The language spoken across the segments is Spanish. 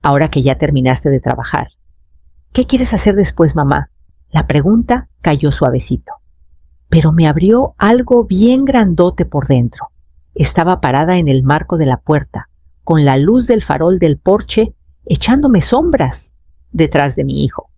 ahora que ya terminaste de trabajar. ¿Qué quieres hacer después, mamá? La pregunta cayó suavecito, pero me abrió algo bien grandote por dentro. Estaba parada en el marco de la puerta, con la luz del farol del porche echándome sombras detrás de mi hijo,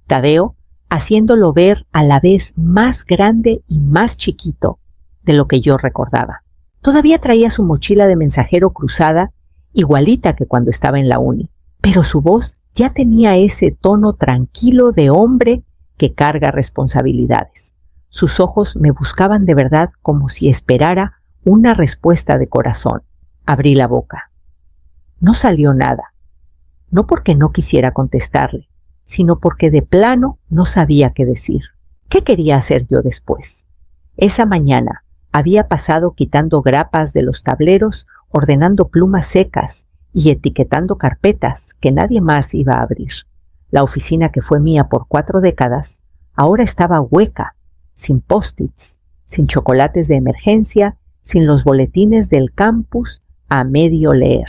Tadeo, haciéndolo ver a la vez más grande y más chiquito de lo que yo recordaba. Todavía traía su mochila de mensajero cruzada, igualita que cuando estaba en la uni, pero su voz ya tenía ese tono tranquilo de hombre que carga responsabilidades. Sus ojos me buscaban de verdad como si esperara una respuesta de corazón. Abrí la boca. No salió nada. No porque no quisiera contestarle, sino porque de plano no sabía qué decir. ¿Qué quería hacer yo después? Esa mañana había pasado quitando grapas de los tableros, ordenando plumas secas y etiquetando carpetas que nadie más iba a abrir. La oficina que fue mía por 4 décadas ahora estaba hueca, sin post-its, sin chocolates de emergencia, sin los boletines del campus a medio leer.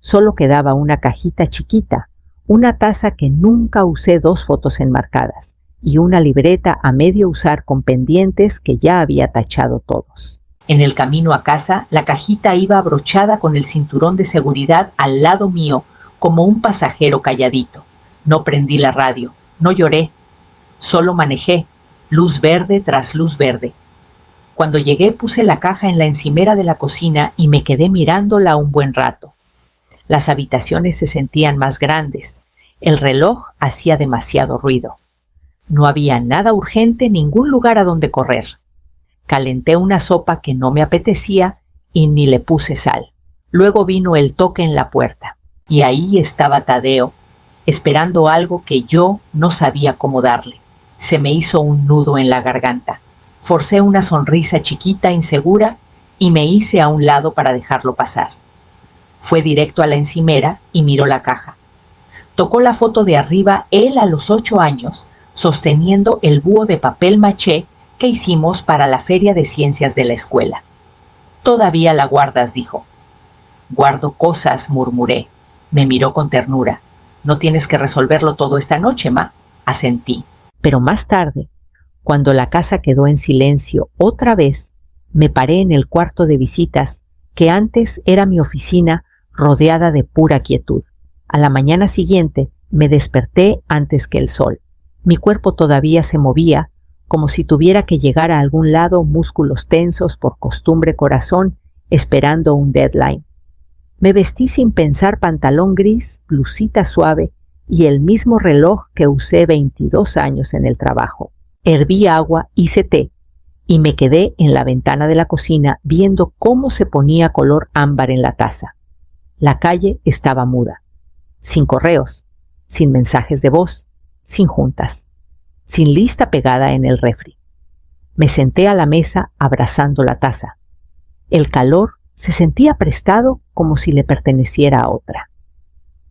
Solo quedaba una cajita chiquita, una taza que nunca usé 2 fotos enmarcadas y una libreta a medio usar con pendientes que ya había tachado todos. En el camino a casa, la cajita iba abrochada con el cinturón de seguridad al lado mío, como un pasajero calladito. No prendí la radio, no lloré, solo manejé, luz verde tras luz verde. Cuando llegué puse la caja en la encimera de la cocina y me quedé mirándola un buen rato. Las habitaciones se sentían más grandes. El reloj hacía demasiado ruido. No había nada urgente, ningún lugar a donde correr. Calenté una sopa que no me apetecía y ni le puse sal. Luego vino el toque en la puerta. Y ahí estaba Tadeo, esperando algo que yo no sabía cómo darle. Se me hizo un nudo en la garganta. Forcé una sonrisa chiquita, insegura, y me hice a un lado para dejarlo pasar. Fue directo a la encimera y miró la caja. Tocó la foto de arriba, él a los 8 años, sosteniendo el búho de papel maché que hicimos para la feria de ciencias de la escuela. «Todavía la guardas», dijo. «Guardo cosas», murmuré. Me miró con ternura. «No tienes que resolverlo todo esta noche, ma», asentí. Pero más tarde, cuando la casa quedó en silencio otra vez, me paré en el cuarto de visitas, que antes era mi oficina, rodeada de pura quietud. A la mañana siguiente me desperté antes que el sol. Mi cuerpo todavía se movía, como si tuviera que llegar a algún lado, músculos tensos, por costumbre corazón, esperando un deadline. Me vestí sin pensar pantalón gris, blusita suave y el mismo reloj que usé 22 años en el trabajo. Herví agua, hice té y me quedé en la ventana de la cocina viendo cómo se ponía color ámbar en la taza. La calle estaba muda, sin correos, sin mensajes de voz, sin juntas, sin lista pegada en el refri. Me senté a la mesa abrazando la taza. El calor se sentía prestado como si le perteneciera a otra.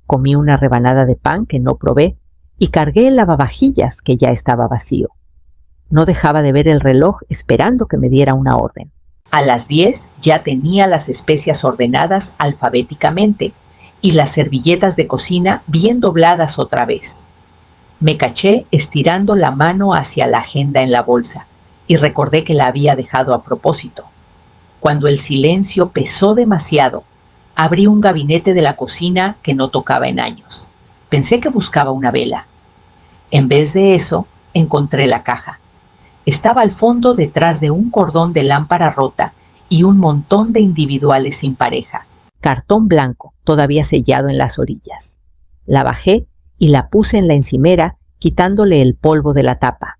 Comí una rebanada de pan que no probé y cargué el lavavajillas que ya estaba vacío. No dejaba de ver el reloj esperando que me diera una orden. A las 10 ya tenía las especias ordenadas alfabéticamente y las servilletas de cocina bien dobladas otra vez. Me caché estirando la mano hacia la agenda en la bolsa y recordé que la había dejado a propósito. Cuando el silencio pesó demasiado, abrí un gabinete de la cocina que no tocaba en años. Pensé que buscaba una vela. En vez de eso, encontré la caja. Estaba al fondo detrás de un cordón de lámpara rota y un montón de individuales sin pareja. Cartón blanco, todavía sellado en las orillas. La bajé y la puse en la encimera, quitándole el polvo de la tapa.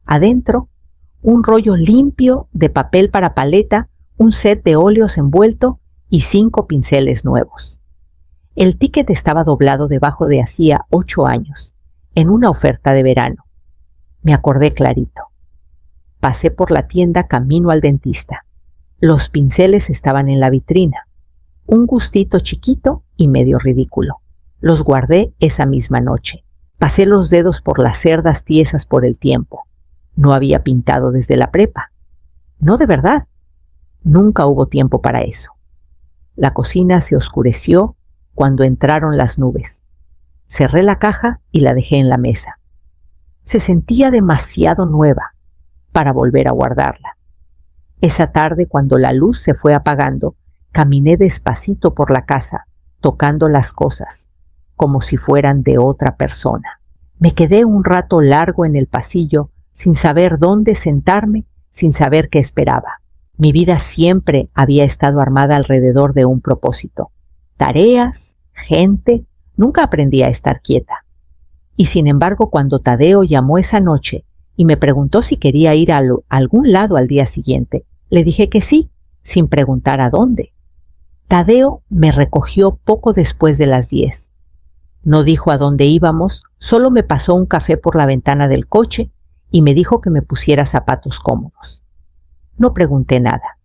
Adentro, un rollo limpio de papel para paleta, un set de óleos envuelto y 5 pinceles nuevos. El ticket estaba doblado debajo de hacía 8 años, en una oferta de verano. Me acordé clarito. Pasé por la tienda camino al dentista. Los pinceles estaban en la vitrina. Un gustito chiquito y medio ridículo. Los guardé esa misma noche. Pasé los dedos por las cerdas tiesas por el tiempo. No había pintado desde la prepa. No de verdad. Nunca hubo tiempo para eso. La cocina se oscureció cuando entraron las nubes. Cerré la caja y la dejé en la mesa. Se sentía demasiado nueva para volver a guardarla. Esa tarde, cuando la luz se fue apagando, caminé despacito por la casa, tocando las cosas, como si fueran de otra persona. Me quedé un rato largo en el pasillo, sin saber dónde sentarme, sin saber qué esperaba. Mi vida siempre había estado armada alrededor de un propósito. Tareas, gente, nunca aprendí a estar quieta. Y sin embargo, cuando Tadeo llamó esa noche y me preguntó si quería ir a algún lado al día siguiente, le dije que sí, sin preguntar a dónde. Tadeo me recogió poco después de las 10. No dijo a dónde íbamos, solo me pasó un café por la ventana del coche y me dijo que me pusiera zapatos cómodos. No pregunté nada.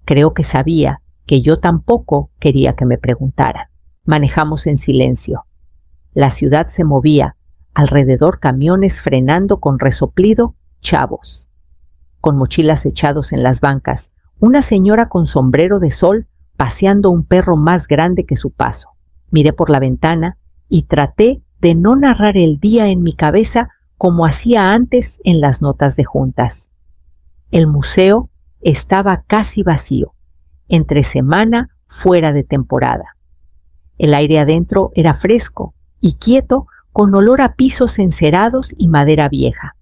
Creo que sabía que yo tampoco quería que me preguntaran. Manejamos en silencio. La ciudad se movía, alrededor camiones frenando con resoplido, chavos. Con mochilas echados en las bancas, una señora con sombrero de sol paseando un perro más grande que su paso. Miré por la ventana y traté de no narrar el día en mi cabeza como hacía antes en las notas de juntas. El museo estaba casi vacío, entre semana, fuera de temporada. El aire adentro era fresco y quieto, con olor a pisos encerados y madera vieja.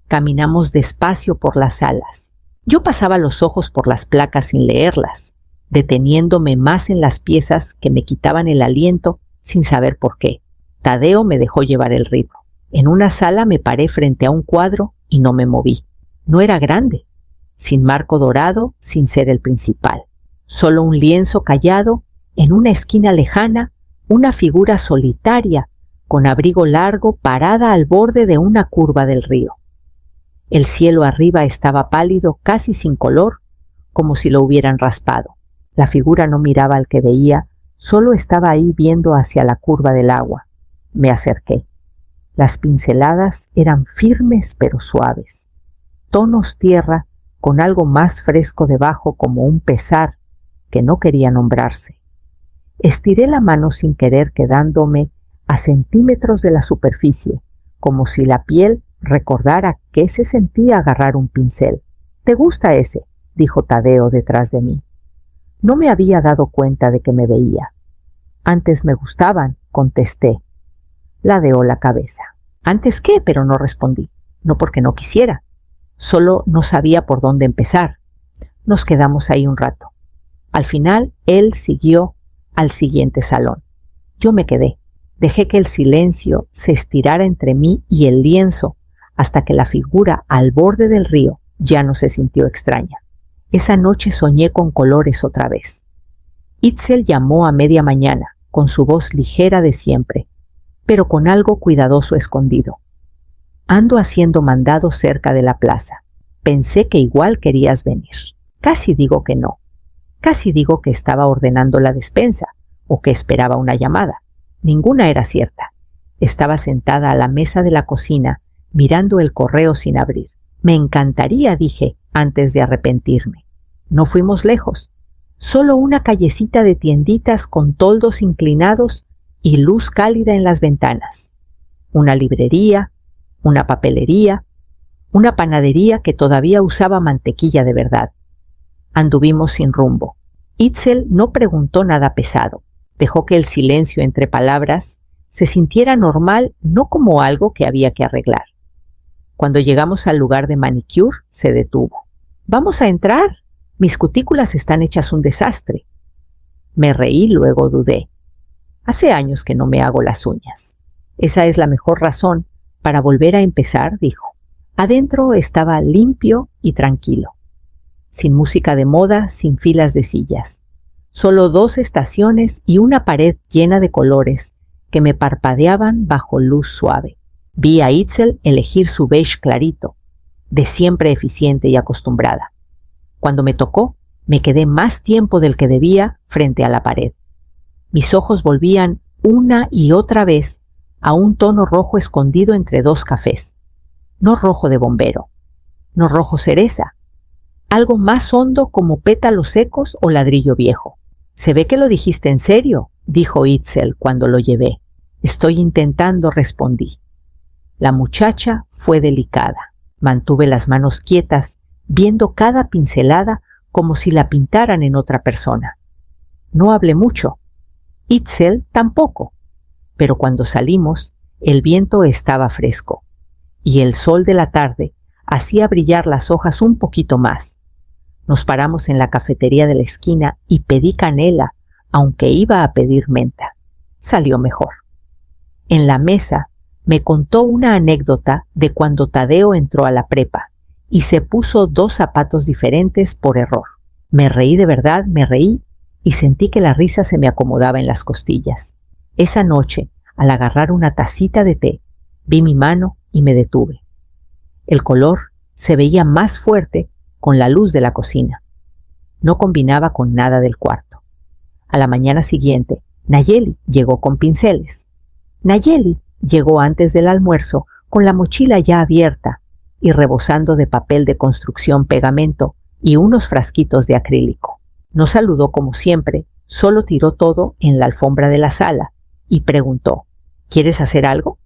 Caminamos despacio por las salas. Yo pasaba los ojos por las placas sin leerlas, deteniéndome más en las piezas que me quitaban el aliento sin saber por qué. Tadeo me dejó llevar el ritmo. En una sala me paré frente a un cuadro y no me moví. No era grande, sin marco dorado, sin ser el principal. Solo un lienzo callado, en una esquina lejana, una figura solitaria, con abrigo largo, parada al borde de una curva del río. El cielo arriba estaba pálido, casi sin color, como si lo hubieran raspado. La figura no miraba al que veía, solo estaba ahí viendo hacia la curva del agua. Me acerqué. Las pinceladas eran firmes pero suaves. Tonos tierra, con algo más fresco debajo, como un pesar que no quería nombrarse. Estiré la mano sin querer, quedándome a centímetros de la superficie, como si la piel recordara qué se sentía agarrar un pincel. «¿Te gusta ese?», dijo Tadeo detrás de mí. No me había dado cuenta de que me veía. «Antes me gustaban», contesté. Ladeó la cabeza. «¿Antes qué?», pero no respondí. No porque no quisiera. Solo no sabía por dónde empezar. Nos quedamos ahí un rato. Al final, él siguió al siguiente salón. Yo me quedé. Dejé que el silencio se estirara entre mí y el lienzo hasta que la figura al borde del río ya no se sintió extraña. Esa noche soñé con colores otra vez. Itzel llamó a media mañana, con su voz ligera de siempre, pero con algo cuidadoso escondido. «Ando haciendo mandados cerca de la plaza. Pensé que igual querías venir». Casi digo que no. Casi digo que estaba ordenando la despensa o que esperaba una llamada. Ninguna era cierta. Estaba sentada a la mesa de la cocina, mirando el correo sin abrir. «Me encantaría», dije, antes de arrepentirme. No fuimos lejos. Solo una callecita de tienditas con toldos inclinados y luz cálida en las ventanas. Una librería, una papelería, una panadería que todavía usaba mantequilla de verdad. Anduvimos sin rumbo. Itzel no preguntó nada pesado. Dejó que el silencio entre palabras se sintiera normal, no como algo que había que arreglar. Cuando llegamos al lugar de manicure, se detuvo. «¿Vamos a entrar? Mis cutículas están hechas un desastre». Me reí, luego dudé. Hace años que no me hago las uñas. Esa es la mejor razón para volver a empezar, dijo. Adentro estaba limpio y tranquilo. Sin música de moda, sin filas de sillas. Solo 2 estaciones y una pared llena de colores que me parpadeaban bajo luz suave. Vi a Itzel elegir su beige clarito, de siempre eficiente y acostumbrada. Cuando me tocó, me quedé más tiempo del que debía frente a la pared. Mis ojos volvían una y otra vez a un tono rojo escondido entre 2 cafés. No rojo de bombero, no rojo cereza, algo más hondo como pétalos secos o ladrillo viejo. «Se ve que lo dijiste en serio», dijo Itzel cuando lo llevé. Estoy intentando, respondí. La muchacha fue delicada. Mantuve las manos quietas, viendo cada pincelada como si la pintaran en otra persona. No hablé mucho. Itzel tampoco. Pero cuando salimos, el viento estaba fresco, y el sol de la tarde hacía brillar las hojas un poquito más. Nos paramos en la cafetería de la esquina y pedí canela, aunque iba a pedir menta. Salió mejor. En la mesa me contó una anécdota de cuando Tadeo entró a la prepa y se puso 2 zapatos diferentes por error. Me reí de verdad, me reí y sentí que la risa se me acomodaba en las costillas. Esa noche, al agarrar una tacita de té, vi mi mano y me detuve. El color se veía más fuerte con la luz de la cocina. No combinaba con nada del cuarto. A la mañana siguiente, Nayeli llegó con pinceles. Nayeli llegó antes del almuerzo con la mochila ya abierta y rebosando de papel de construcción, pegamento y unos frasquitos de acrílico. No saludó como siempre, solo tiró todo en la alfombra de la sala y preguntó, ¿quieres hacer algo?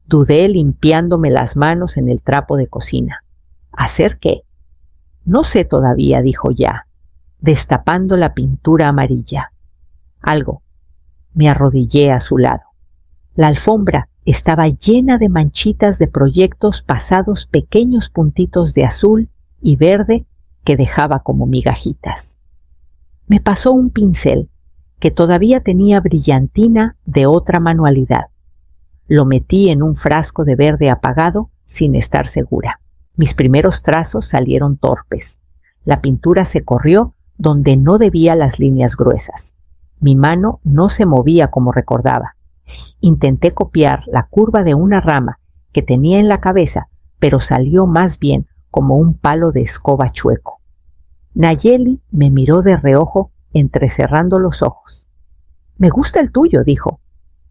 Dudé limpiándome las manos en el trapo de cocina. ¿Hacer qué? No sé todavía, dijo ya, destapando la pintura amarilla. Algo. Me arrodillé a su lado. La alfombra estaba llena de manchitas de proyectos pasados, pequeños puntitos de azul y verde que dejaba como migajitas. Me pasó un pincel que todavía tenía brillantina de otra manualidad. Lo metí en un frasco de verde apagado sin estar segura. Mis primeros trazos salieron torpes. La pintura se corrió donde no debía las líneas gruesas. Mi mano no se movía como recordaba. Intenté copiar la curva de una rama que tenía en la cabeza, pero salió más bien como un palo de escoba chueco. Nayeli me miró de reojo entrecerrando los ojos. «Me gusta el tuyo», dijo.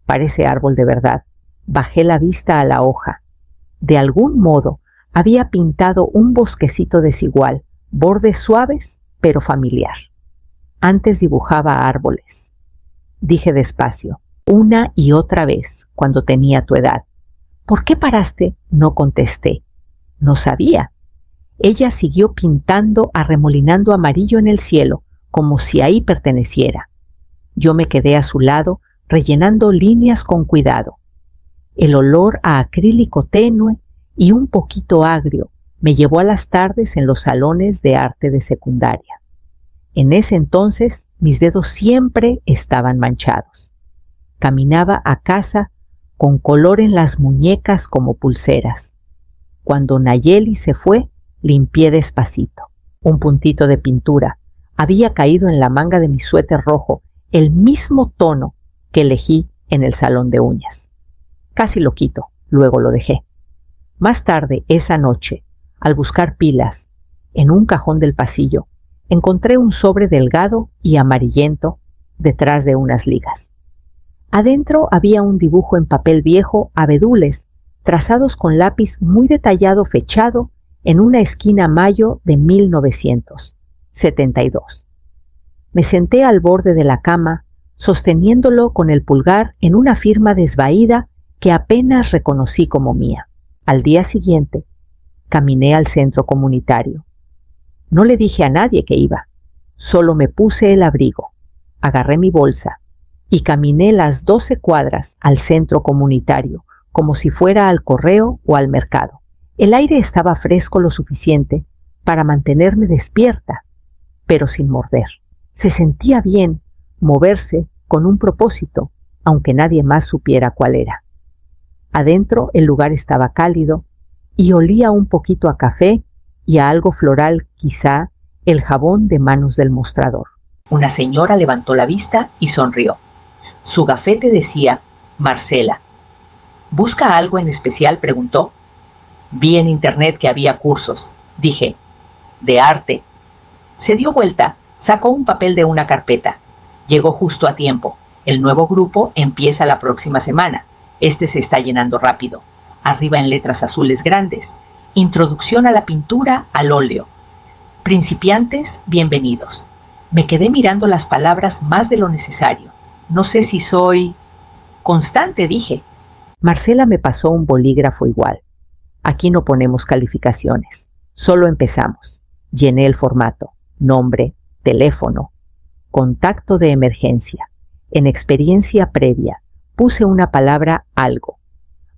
«Parece árbol de verdad». Bajé la vista a la hoja. De algún modo había pintado un bosquecito desigual, bordes suaves pero familiar. Antes dibujaba árboles. Dije despacio, una y otra vez, cuando tenía tu edad. «¿Por qué paraste?», no contesté. No sabía. Ella siguió pintando, arremolinando amarillo en el cielo, como si ahí perteneciera. Yo me quedé a su lado, rellenando líneas con cuidado. El olor a acrílico tenue y un poquito agrio me llevó a las tardes en los salones de arte de secundaria. En ese entonces mis dedos siempre estaban manchados. Caminaba a casa con color en las muñecas como pulseras. Cuando Nayeli se fue, limpié despacito. Un puntito de pintura había caído en la manga de mi suéter rojo, el mismo tono que elegí en el salón de uñas. Casi lo quito, luego lo dejé. Más tarde, esa noche, al buscar pilas, en un cajón del pasillo, encontré un sobre delgado y amarillento detrás de unas ligas. Adentro había un dibujo en papel viejo, abedules, trazados con lápiz muy detallado fechado en una esquina mayo de 1972. Me senté al borde de la cama, sosteniéndolo con el pulgar en una firma desvaída que apenas reconocí como mía. Al día siguiente, caminé al centro comunitario. No le dije a nadie que iba, solo me puse el abrigo, agarré mi bolsa y caminé las 12 cuadras al centro comunitario, como si fuera al correo o al mercado. El aire estaba fresco lo suficiente para mantenerme despierta, pero sin morder. Se sentía bien moverse con un propósito, aunque nadie más supiera cuál era. Adentro el lugar estaba cálido y olía un poquito a café y a algo floral, quizá el jabón de manos del mostrador. Una señora levantó la vista y sonrió. Su gafete decía Marcela. ¿Busca algo en especial?, preguntó. Vi en internet que había cursos. Dije, de arte. Se dio vuelta, sacó un papel de una carpeta. Llegó justo a tiempo. El nuevo grupo empieza la próxima semana. Este se está llenando rápido. Arriba en letras azules grandes. Introducción a la pintura al óleo. Principiantes, bienvenidos. Me quedé mirando las palabras más de lo necesario. No sé si soy constante, dije. Marcela me pasó un bolígrafo igual. Aquí no ponemos calificaciones, solo empezamos. Llené el formato, nombre, teléfono, contacto de emergencia. En experiencia previa, puse una palabra algo.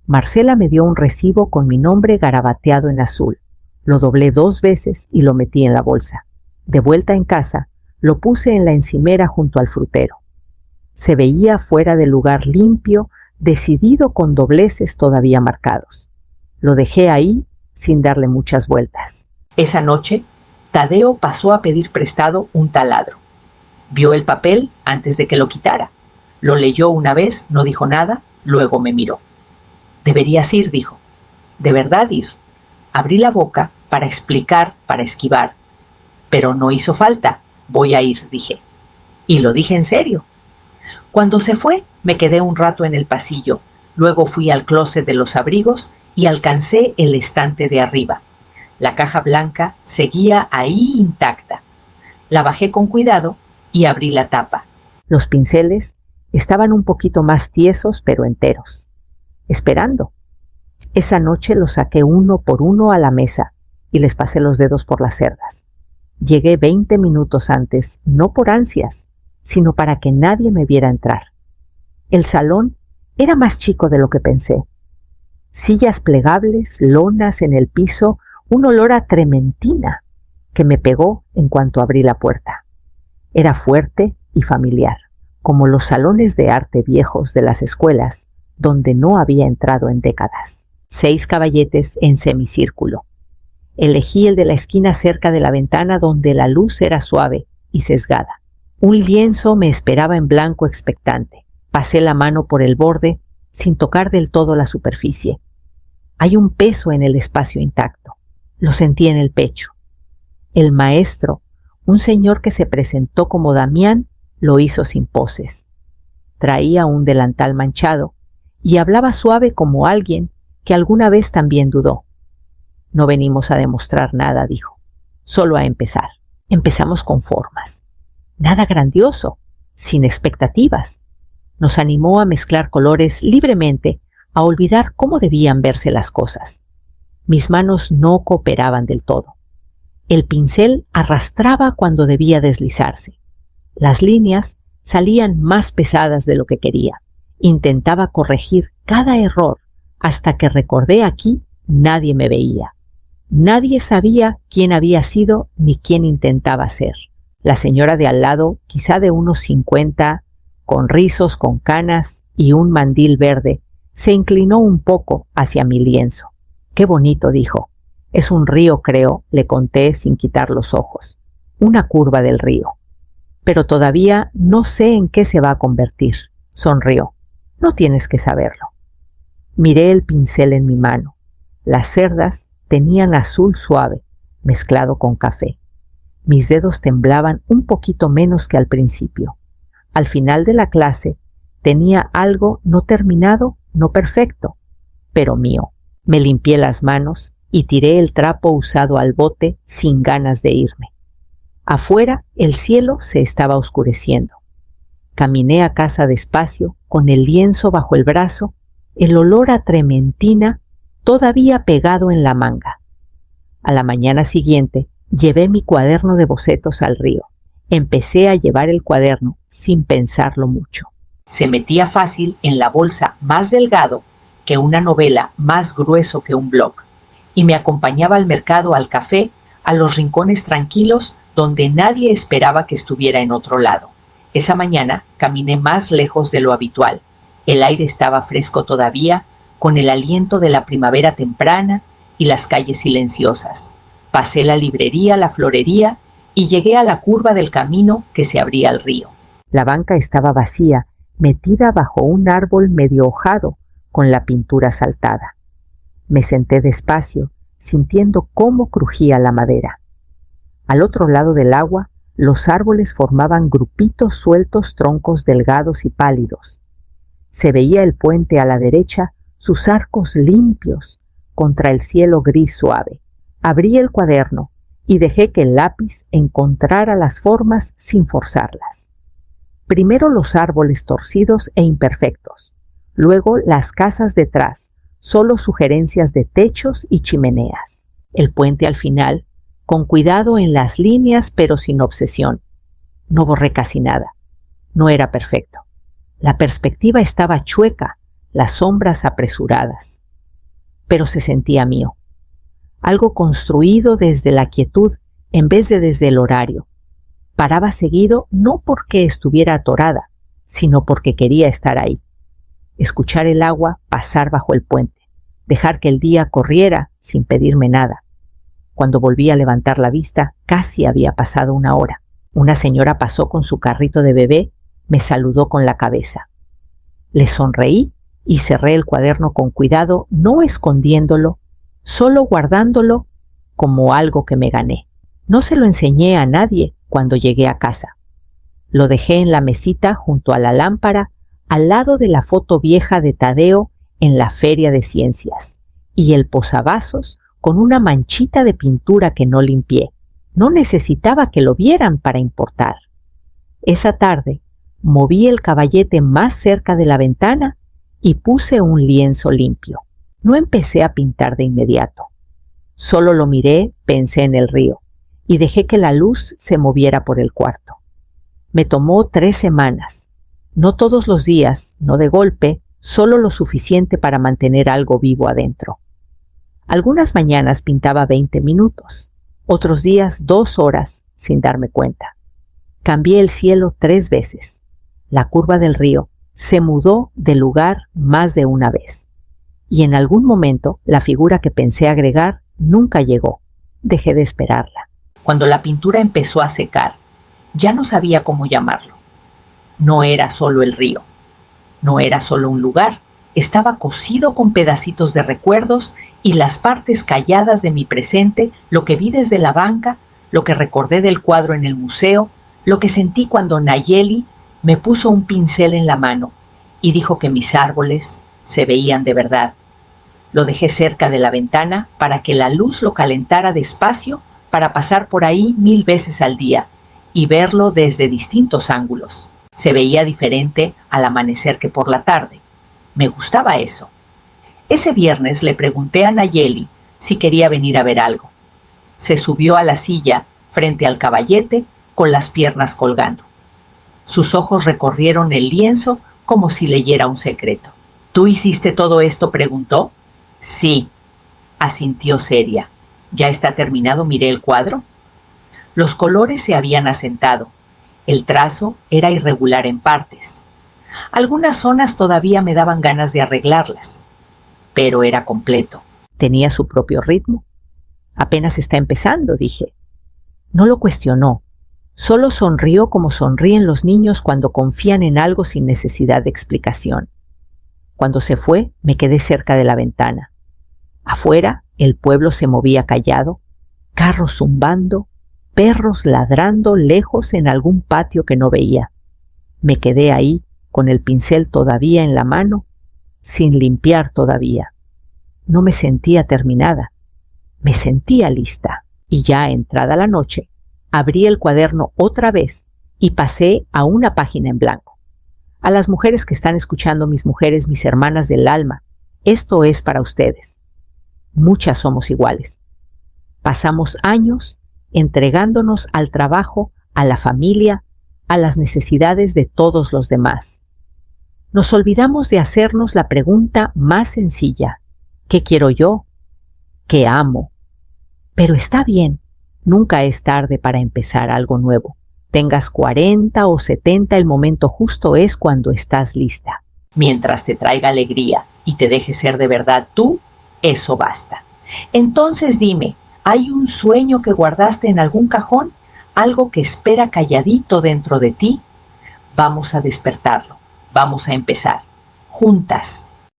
Marcela me dio un recibo con mi nombre garabateado en azul. Lo doblé 2 veces y lo metí en la bolsa. De vuelta en casa, lo puse en la encimera junto al frutero. Se veía fuera del lugar limpio, decidido con dobleces todavía marcados. Lo dejé ahí sin darle muchas vueltas. Esa noche, Tadeo pasó a pedir prestado un taladro. Vio el papel antes de que lo quitara. Lo leyó una vez, no dijo nada, luego me miró. Deberías ir, dijo. De verdad ir. Abrí la boca para explicar, para esquivar. Pero no hizo falta. Voy a ir, dije. Y lo dije en serio. Cuando se fue, me quedé un rato en el pasillo. Luego fui al closet de los abrigos y alcancé el estante de arriba. La caja blanca seguía ahí intacta. La bajé con cuidado y abrí la tapa. Los pinceles estaban un poquito más tiesos, pero enteros. Esperando. Esa noche los saqué uno por uno a la mesa y les pasé los dedos por las cerdas. Llegué 20 minutos antes, no por ansias, sino para que nadie me viera entrar. El salón era más chico de lo que pensé. Sillas plegables, lonas en el piso, un olor a trementina que me pegó en cuanto abrí la puerta. Era fuerte y familiar, como los salones de arte viejos de las escuelas, donde no había entrado en décadas. 6 caballetes en semicírculo. Elegí el de la esquina cerca de la ventana donde la luz era suave y sesgada. Un lienzo me esperaba en blanco expectante. Pasé la mano por el borde sin tocar del todo la superficie. Hay un peso en el espacio intacto. Lo sentí en el pecho. El maestro, un señor que se presentó como Damián, lo hizo sin poses. Traía un delantal manchado y hablaba suave como alguien que alguna vez también dudó. No venimos a demostrar nada, dijo, solo a empezar. Empezamos con formas. Nada grandioso, sin expectativas. Nos animó a mezclar colores libremente, a olvidar cómo debían verse las cosas. Mis manos no cooperaban del todo. El pincel arrastraba cuando debía deslizarse. Las líneas salían más pesadas de lo que quería. Intentaba corregir cada error hasta que recordé aquí nadie me veía. Nadie sabía quién había sido ni quién intentaba ser. La señora de al lado, quizá de unos 50, con rizos, con canas y un mandil verde, se inclinó un poco hacia mi lienzo. «Qué bonito», dijo. «Es un río, creo», le conté sin quitar los ojos. «Una curva del río. Pero todavía no sé en qué se va a convertir», sonrió. «No tienes que saberlo». Miré el pincel en mi mano. Las cerdas tenían azul suave, mezclado con café. Mis dedos temblaban un poquito menos que al principio. Al final de la clase tenía algo no terminado, no perfecto, pero mío. Me limpié las manos y tiré el trapo usado al bote sin ganas de irme. Afuera el cielo se estaba oscureciendo. Caminé a casa despacio, con el lienzo bajo el brazo, el olor a trementina todavía pegado en la manga. A la mañana siguiente llevé mi cuaderno de bocetos al río. Empecé a llevar el cuaderno sin pensarlo mucho. Se metía fácil en la bolsa más delgado que una novela, más grueso que un blog, y me acompañaba al mercado, al café, a los rincones tranquilos donde nadie esperaba que estuviera en otro lado. Esa mañana caminé más lejos de lo habitual. El aire estaba fresco todavía, con el aliento de la primavera temprana y las calles silenciosas. Pasé la librería, la florería y llegué a la curva del camino que se abría al río. La banca estaba vacía, metida bajo un árbol medio hojado, con la pintura saltada. Me senté despacio, sintiendo cómo crujía la madera. Al otro lado del agua, los árboles formaban grupitos sueltos, troncos delgados y pálidos. Se veía el puente a la derecha, sus arcos limpios contra el cielo gris suave. Abrí el cuaderno y dejé que el lápiz encontrara las formas sin forzarlas. Primero los árboles torcidos e imperfectos, luego las casas detrás, solo sugerencias de techos y chimeneas. El puente al final, con cuidado en las líneas pero sin obsesión. No borré casi nada. No era perfecto. La perspectiva estaba chueca, las sombras apresuradas. Pero se sentía mío. Algo construido desde la quietud en vez de desde el horario. Paraba seguido no porque estuviera atorada, sino porque quería estar ahí. Escuchar el agua pasar bajo el puente, dejar que el día corriera sin pedirme nada. Cuando volví a levantar la vista, casi había pasado una hora. Una señora pasó con su carrito de bebé, me saludó con la cabeza. Le sonreí y cerré el cuaderno con cuidado, no escondiéndolo, solo guardándolo como algo que me gané. No se lo enseñé a nadie cuando llegué a casa. Lo dejé en la mesita junto a la lámpara, al lado de la foto vieja de Tadeo en la Feria de Ciencias, y el posavasos con una manchita de pintura que no limpié. No necesitaba que lo vieran para importar. Esa tarde moví el caballete más cerca de la ventana y puse un lienzo limpio. No empecé a pintar de inmediato. Solo lo miré, pensé en el río, y dejé que la luz se moviera por el cuarto. Me tomó 3 semanas. No todos los días, no de golpe, solo lo suficiente para mantener algo vivo adentro. Algunas mañanas pintaba 20 minutos, otros días 2 horas sin darme cuenta. Cambié el cielo 3 veces. La curva del río se mudó de lugar más de una vez. Y en algún momento la figura que pensé agregar nunca llegó. Dejé de esperarla. Cuando la pintura empezó a secar, ya no sabía cómo llamarlo. No era solo el río. No era solo un lugar. Estaba cosido con pedacitos de recuerdos y las partes calladas de mi presente, lo que vi desde la banca, lo que recordé del cuadro en el museo, lo que sentí cuando Nayeli me puso un pincel en la mano y dijo que mis árboles se veían de verdad. Lo dejé cerca de la ventana para que la luz lo calentara despacio para pasar por ahí 1000 veces al día y verlo desde distintos ángulos. Se veía diferente al amanecer que por la tarde. Me gustaba eso. Ese viernes le pregunté a Nayeli si quería venir a ver algo. Se subió a la silla frente al caballete con las piernas colgando. Sus ojos recorrieron el lienzo como si leyera un secreto. ¿Tú hiciste todo esto?, preguntó. Sí, asintió seria. ¿Ya está terminado? Miré el cuadro. Los colores se habían asentado. El trazo era irregular en partes. Algunas zonas todavía me daban ganas de arreglarlas, pero era completo. Tenía su propio ritmo. Apenas está empezando, dije. No lo cuestionó. Solo sonrió como sonríen los niños cuando confían en algo sin necesidad de explicación. Cuando se fue, me quedé cerca de la ventana. Afuera, el pueblo se movía callado, carros zumbando, perros ladrando lejos en algún patio que no veía. Me quedé ahí, con el pincel todavía en la mano, sin limpiar todavía. No me sentía terminada, me sentía lista. Y ya entrada la noche, abrí el cuaderno otra vez y pasé a una página en blanco. A las mujeres que están escuchando, mis mujeres, mis hermanas del alma, esto es para ustedes. Muchas somos iguales. Pasamos años entregándonos al trabajo, a la familia, a las necesidades de todos los demás. Nos olvidamos de hacernos la pregunta más sencilla: ¿qué quiero yo? ¿Qué amo? Pero está bien, nunca es tarde para empezar algo nuevo. Tengas 40 o 70, el momento justo es cuando estás lista. Mientras te traiga alegría y te deje ser de verdad tú, eso basta. Entonces dime, ¿hay un sueño que guardaste en algún cajón? ¿Algo que espera calladito dentro de ti? Vamos a despertarlo. Vamos a empezar. Juntas.